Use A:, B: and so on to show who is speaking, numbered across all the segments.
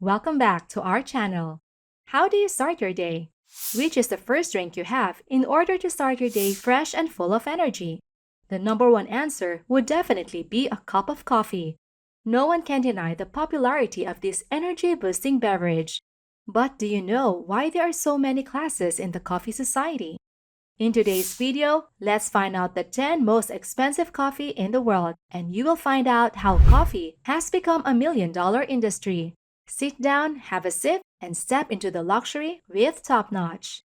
A: Welcome back to our channel. How do you start your day? Which is the first drink you have in order to start your day fresh and full of energy? The number one answer would definitely be a cup of coffee. No one can deny the popularity of this energy-boosting beverage. But do you know why there are so many classes in the coffee society? In today's video, let's find out the 10 most expensive coffee in the world, and you will find out how coffee has become a $1 million industry. Sit down, have a sip, and step into the luxury with Topnotch.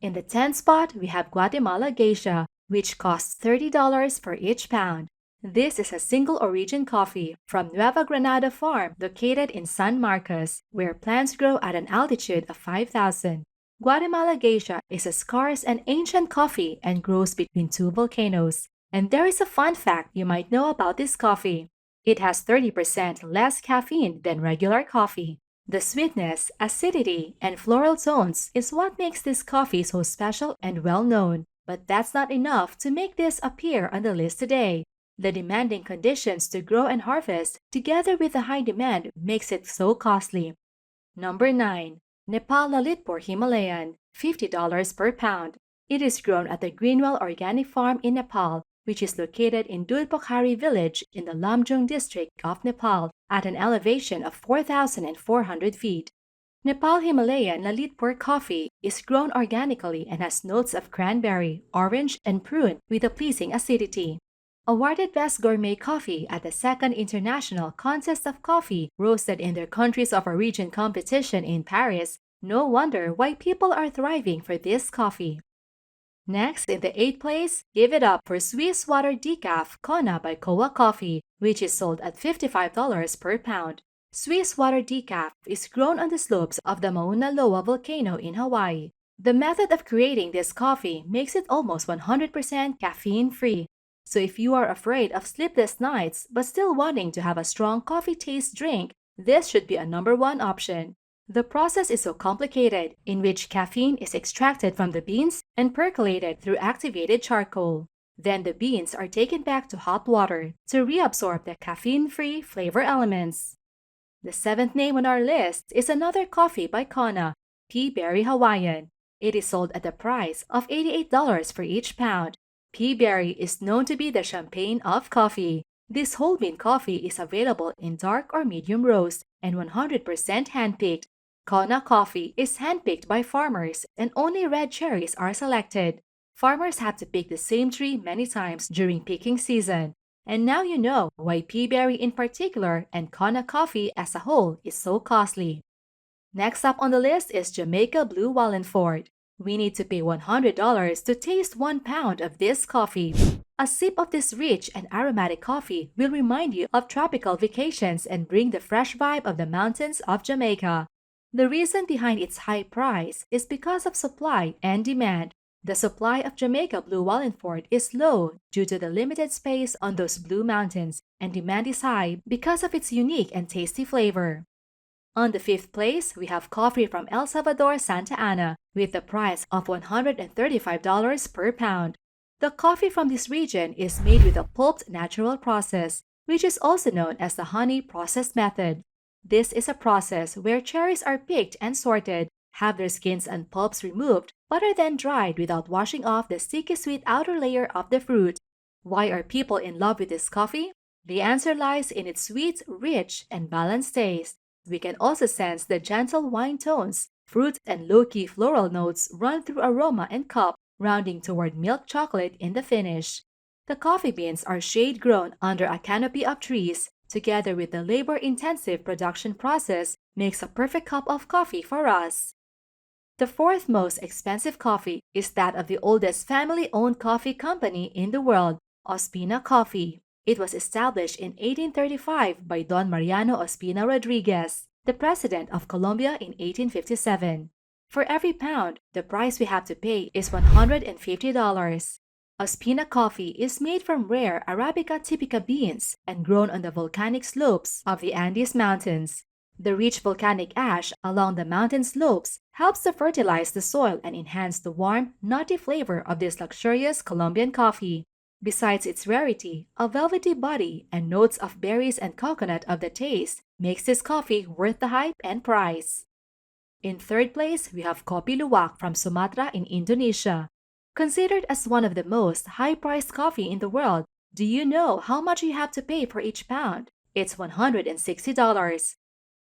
A: In the 10th spot, we have Guatemala Geisha, which costs $30 for each pound. This is a single origin coffee from Nueva Granada farm located in San Marcos, where plants grow at an altitude of 5,000. Guatemala Geisha is a scarce and ancient coffee and grows between two volcanoes. And there is a fun fact you might know about this coffee. It has 30% less caffeine than regular coffee. The sweetness, acidity, and floral tones is what makes this coffee so special and well known. But that's not enough to make this appear on the list today. The demanding conditions to grow and harvest, together with the high demand, makes it so costly. Number 9. Nepal Lalitpur Himalayan, $50 per pound. It is grown at the Greenwell Organic Farm in Nepal, which is located in Dulpokhari village in the Lamjung district of Nepal at an elevation of 4,400 feet. Nepal Himalayan Lalitpur coffee is grown organically and has notes of cranberry, orange, and prune with a pleasing acidity. Awarded Best Gourmet Coffee at the Second International Contest of Coffee roasted in their Countries of Origin competition in Paris, no wonder why people are thriving for this coffee. Next, in the 8th place, give it up for Swiss Water Decaf Kona by Koa Coffee, which is sold at $55 per pound. Swiss Water Decaf is grown on the slopes of the Mauna Loa volcano in Hawaii. The method of creating this coffee makes it almost 100% caffeine-free. So if you are afraid of sleepless nights but still wanting to have a strong coffee taste drink, this should be a number one option. The process is so complicated, in which caffeine is extracted from the beans and percolated through activated charcoal. Then the beans are taken back to hot water to reabsorb the caffeine-free flavor elements. The 7th name on our list is another coffee by Kona, Pea Berry Hawaiian. It is sold at the price of $88 for each pound. Pea Berry is known to be the champagne of coffee. This whole bean coffee is available in dark or medium roast and 100% hand-picked. Kona coffee is hand-picked by farmers and only red cherries are selected. Farmers have to pick the same tree many times during picking season. And now you know why Pea Berry in particular and Kona coffee as a whole is so costly. Next up on the list is Jamaica Blue Wallingford. We need to pay $100 to taste 1 pound of this coffee. A sip of this rich and aromatic coffee will remind you of tropical vacations and bring the fresh vibe of the mountains of Jamaica. The reason behind its high price is because of supply and demand. The supply of Jamaica Blue Wallingford is low due to the limited space on those blue mountains, and demand is high because of its unique and tasty flavor. On the 5th place, we have coffee from El Salvador, Santa Ana, with the price of $135 per pound. The coffee from this region is made with a pulped natural process, which is also known as the honey process method. This is a process where cherries are picked and sorted, have their skins and pulps removed, but are then dried without washing off the sticky sweet outer layer of the fruit. Why are people in love with this coffee? The answer lies in its sweet, rich, and balanced taste. We can also sense the gentle wine tones, fruit and low-key floral notes run through aroma and cup, rounding toward milk chocolate in the finish. The coffee beans are shade-grown under a canopy of trees, together with the labor-intensive production process, makes a perfect cup of coffee for us. The 4th most expensive coffee is that of the oldest family-owned coffee company in the world, Ospina Coffee. It was established in 1835 by Don Mariano Ospina Rodriguez, the president of Colombia in 1857. For every pound, the price we have to pay is $150. Ospina coffee is made from rare Arabica typica beans and grown on the volcanic slopes of the Andes Mountains. The rich volcanic ash along the mountain slopes helps to fertilize the soil and enhance the warm, nutty flavor of this luxurious Colombian coffee. Besides its rarity, a velvety body, and notes of berries and coconut of the taste, makes this coffee worth the hype and price. In third place, we have Kopi Luwak from Sumatra in Indonesia. Considered as one of the most high-priced coffee in the world, do you know how much you have to pay for each pound? It's $160.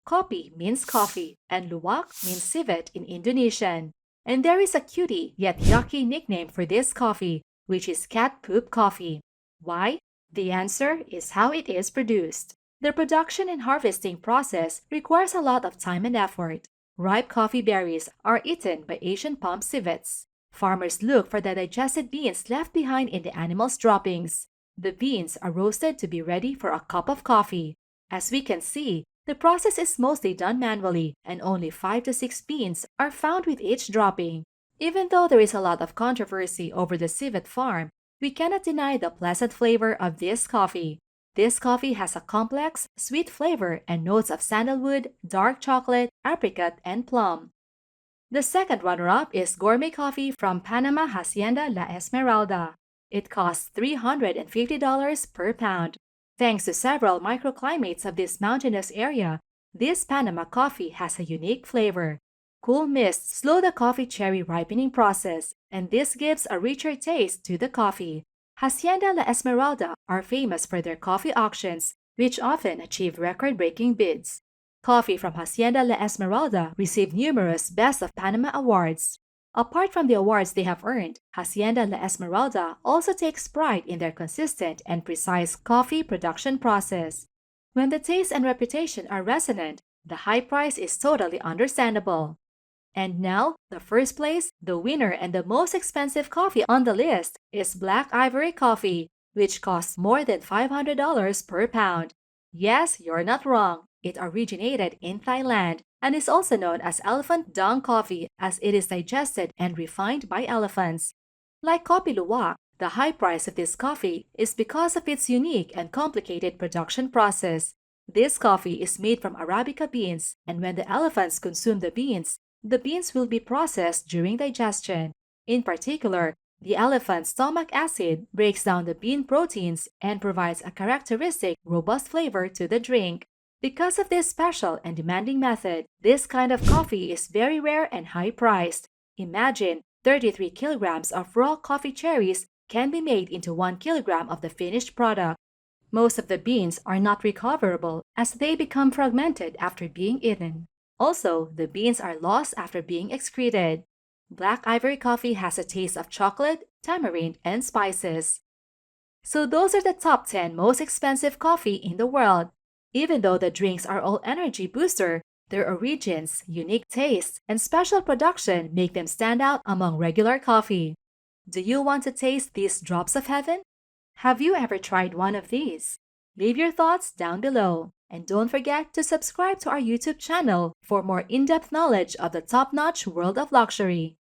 A: Kopi means coffee, and luwak means civet in Indonesian. And there is a cutie yet yucky nickname for this coffee, which is cat poop coffee. Why? The answer is how it is produced. The production and harvesting process requires a lot of time and effort. Ripe coffee berries are eaten by Asian palm civets. Farmers look for the digested beans left behind in the animal's droppings. The beans are roasted to be ready for a cup of coffee. As we can see, the process is mostly done manually, and only 5 to 6 beans are found with each dropping. Even though there is a lot of controversy over the civet farm, we cannot deny the pleasant flavor of this coffee. This coffee has a complex, sweet flavor and notes of sandalwood, dark chocolate, apricot, and plum. The second runner-up is gourmet coffee from Panama Hacienda La Esmeralda. It costs $350 per pound. Thanks to several microclimates of this mountainous area, this Panama coffee has a unique flavor. Cool mists slow the coffee cherry ripening process, and this gives a richer taste to the coffee. Hacienda La Esmeralda are famous for their coffee auctions, which often achieve record-breaking bids. Coffee from Hacienda La Esmeralda received numerous Best of Panama awards. Apart from the awards they have earned, Hacienda La Esmeralda also takes pride in their consistent and precise coffee production process. When the taste and reputation are resonant, the high price is totally understandable. And now, the first place, the winner and the most expensive coffee on the list is Black Ivory Coffee, which costs more than $500 per pound. Yes, you're not wrong. It originated in Thailand and is also known as elephant dung coffee as it is digested and refined by elephants. Like Kopi Luwak, the high price of this coffee is because of its unique and complicated production process. This coffee is made from Arabica beans, and when the elephants consume the beans will be processed during digestion. In particular, the elephant's stomach acid breaks down the bean proteins and provides a characteristic, robust flavor to the drink. Because of this special and demanding method, this kind of coffee is very rare and high-priced. Imagine 33 kilograms of raw coffee cherries can be made into 1 kilogram of the finished product. Most of the beans are not recoverable as they become fragmented after being eaten. Also, the beans are lost after being excreted. Black Ivory Coffee has a taste of chocolate, tamarind, and spices. So those are the top 10 most expensive coffee in the world. Even though the drinks are all energy booster, their origins, unique taste, and special production make them stand out among regular coffee. Do you want to taste these drops of heaven? Have you ever tried one of these? Leave your thoughts down below. And don't forget to subscribe to our YouTube channel for more in-depth knowledge of the top-notch world of luxury.